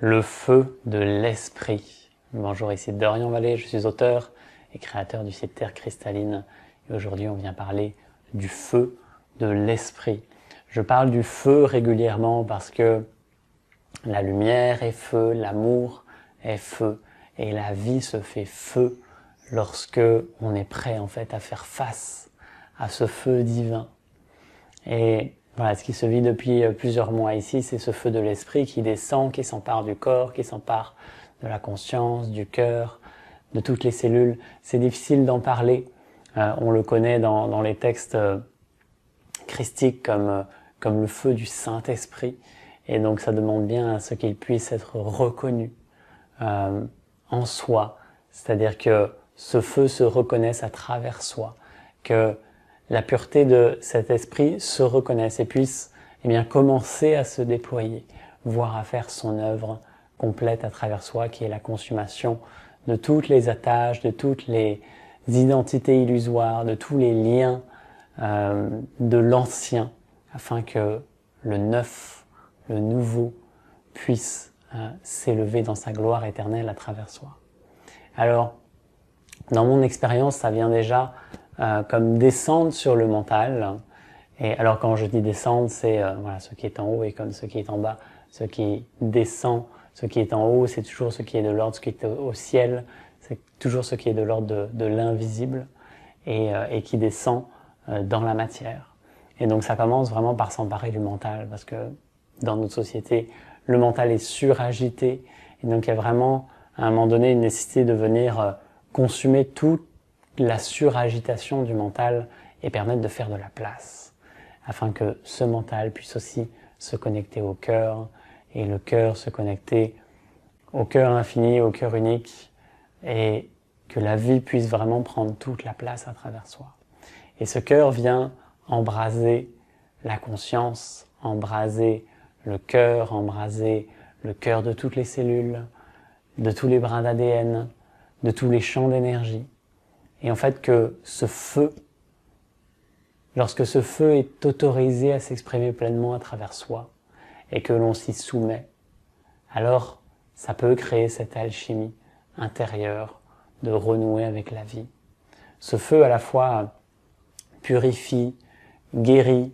Le feu de l'esprit. Bonjour, ici Dorian Vallée, je suis auteur et créateur du site Terre Cristalline. Et aujourd'hui, on vient parler du feu de l'esprit. Je parle du feu régulièrement parce que la lumière est feu, l'amour est feu et la vie se fait feu lorsque on est prêt en fait à faire face à ce feu divin. Et voilà, ce qui se vit depuis plusieurs mois ici, c'est ce feu de l'esprit qui descend, qui s'empare du corps, qui s'empare de la conscience, du cœur, de toutes les cellules. C'est difficile d'en parler. On le connaît dans les textes christiques comme le feu du Saint-Esprit. Et donc ça demande bien à ce qu'il puisse être reconnu en soi. C'est-à-dire que ce feu se reconnaisse à travers soi, que la pureté de cet esprit se reconnaisse et puisse commencer à se déployer, voire à faire son œuvre complète à travers soi, qui est la consommation de toutes les attaches, de toutes les identités illusoires, de tous les liens de l'ancien, afin que le neuf, le nouveau, puisse s'élever dans sa gloire éternelle à travers soi. Alors, dans mon expérience, ça vient déjà comme descendre sur le mental. Et alors quand je dis descendre, c'est voilà, ce qui est en haut et comme ce qui est en bas. Ce qui descend, ce qui est en haut, c'est toujours ce qui est de l'ordre, ce qui est au ciel, c'est toujours ce qui est de l'ordre de l'invisible et qui descend dans la matière. Et donc ça commence vraiment par s'emparer du mental, parce que dans notre société, le mental est suragité, et donc il y a vraiment à un moment donné une nécessité de venir consumer toute la suragitation du mental et permettre de faire de la place, afin que ce mental puisse aussi se connecter au cœur, et le cœur se connecter au cœur infini, au cœur unique, et que la vie puisse vraiment prendre toute la place à travers soi. Et ce cœur vient embraser la conscience, embraser le cœur de toutes les cellules, de tous les brins d'ADN, de tous les champs d'énergie. Et en fait que ce feu, lorsque ce feu est autorisé à s'exprimer pleinement à travers soi et que l'on s'y soumet, alors ça peut créer cette alchimie intérieure de renouer avec la vie. Ce feu à la fois purifie, guérit,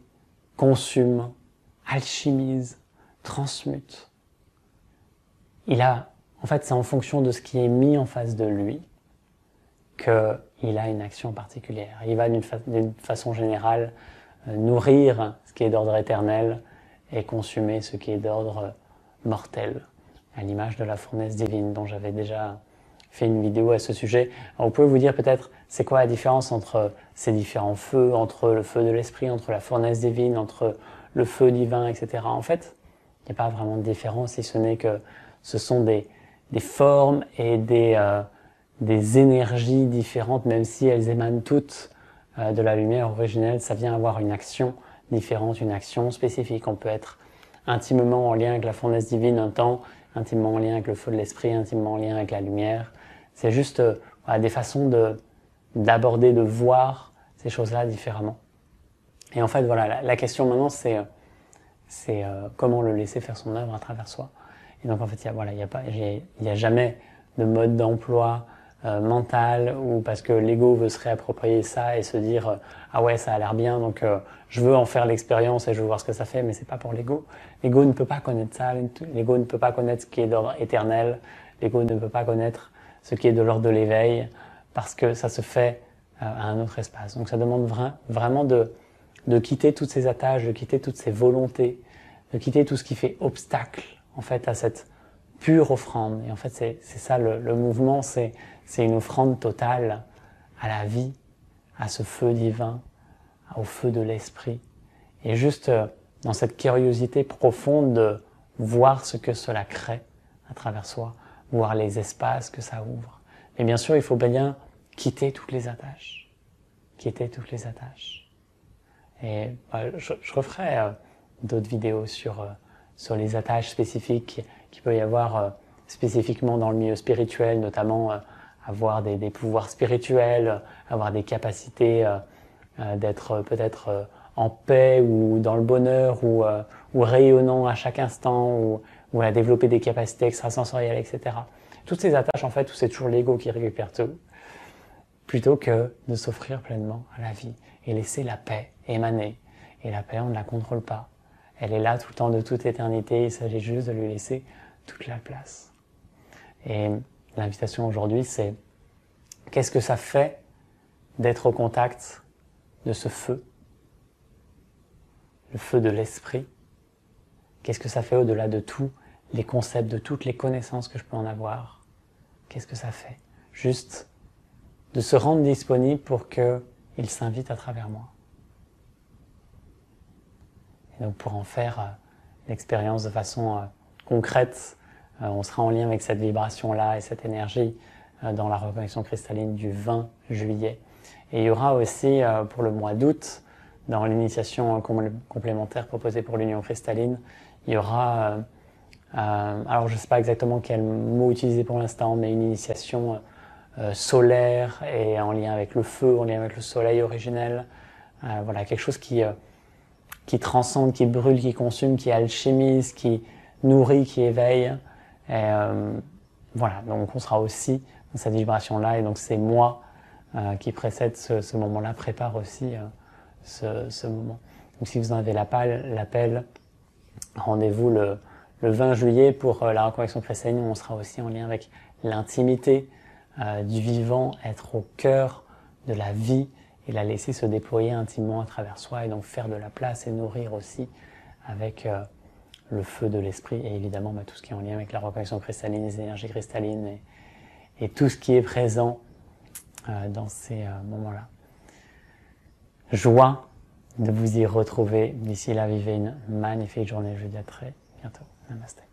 consume, alchimise, transmute. En fait, c'est en fonction de ce qui est mis en face de lui qu'il a une action particulière. Il va d'une façon générale nourrir ce qui est d'ordre éternel et consumer ce qui est d'ordre mortel, à l'image de la fournaise divine dont j'avais déjà fait une vidéo à ce sujet. Alors, vous pouvez vous dire peut-être, c'est quoi la différence entre ces différents feux, entre le feu de l'esprit, entre la fournaise divine, entre le feu divin, etc. En fait, il n'y a pas vraiment de différence, si ce n'est que ce sont des formes et des énergies différentes, même si elles émanent toutes de la lumière originelle. Ça vient avoir une action différente, une action spécifique. On peut être intimement en lien avec la fournaise divine un temps, intimement en lien avec le feu de l'esprit, intimement en lien avec la lumière. C'est juste voilà, des façons d'aborder, de voir ces choses-là différemment. Et en fait, voilà, la question maintenant, c'est comment le laisser faire son œuvre à travers soi. Et donc en fait, il y a jamais de mode d'emploi mental, ou parce que l'ego veut se réapproprier ça et se dire ah ouais, ça a l'air bien, donc je veux en faire l'expérience et je veux voir ce que ça fait, mais c'est pas pour l'ego. L'ego ne peut pas connaître ça, l'ego ne peut pas connaître ce qui est d'ordre éternel, l'ego ne peut pas connaître ce qui est de l'ordre de l'éveil, parce que ça se fait à un autre espace. Donc ça demande vraiment de quitter toutes ces attaches, de quitter toutes ces volontés, de quitter tout ce qui fait obstacle en fait à cette pure offrande. Et en fait c'est ça le mouvement, c'est une offrande totale à la vie, à ce feu divin, au feu de l'esprit. Et juste dans cette curiosité profonde de voir ce que cela crée à travers soi, voir les espaces que ça ouvre. Mais bien sûr, il faut bien quitter toutes les attaches. Quitter toutes les attaches. Et je referai d'autres vidéos sur les attaches spécifiques qu'il peut y avoir spécifiquement dans le milieu spirituel, notamment avoir des pouvoirs spirituels, avoir des capacités d'être peut-être en paix ou dans le bonheur ou rayonnant à chaque instant ou à développer des capacités extrasensorielles, etc. Toutes ces attaches, en fait, où c'est toujours l'ego qui récupère tout, plutôt que de s'offrir pleinement à la vie et laisser la paix émaner. Et la paix, on ne la contrôle pas. Elle est là tout le temps de toute éternité, il s'agit juste de lui laisser toute la place. Et l'invitation aujourd'hui, c'est qu'est-ce que ça fait d'être au contact de ce feu, le feu de l'esprit? Qu'est-ce que ça fait au-delà de tous les concepts, de toutes les connaissances que je peux en avoir? Qu'est-ce que ça fait? Juste de se rendre disponible pour qu'il s'invite à travers moi. Et donc pour en faire l'expérience de façon concrète, on sera en lien avec cette vibration-là et cette énergie dans la reconnexion cristalline du 20 juillet. Et il y aura aussi pour le mois d'août, dans l'initiation complémentaire proposée pour l'union cristalline, il y aura, alors je ne sais pas exactement quel mot utiliser pour l'instant, mais une initiation solaire et en lien avec le feu, en lien avec le soleil originel. Voilà, quelque chose qui transcende, qui brûle, qui consume, qui alchimise, qui nourrit, qui éveille. Et voilà, donc on sera aussi dans cette vibration-là, et donc ces mois qui précèdent ce moment-là préparent aussi ce moment. Donc si vous en avez l'appel, rendez-vous le 20 juillet pour la reconnexion cristalline, où on sera aussi en lien avec l'intimité du vivant, être au cœur de la vie et la laisser se déployer intimement à travers soi, et donc faire de la place et nourrir aussi avec le feu de l'esprit, et évidemment tout ce qui est en lien avec la reconnexion cristalline, les énergies cristallines et tout ce qui est présent dans ces moments-là. Joie de vous y retrouver. D'ici là, vivez une magnifique journée. Je vous dis à très bientôt. Namasté.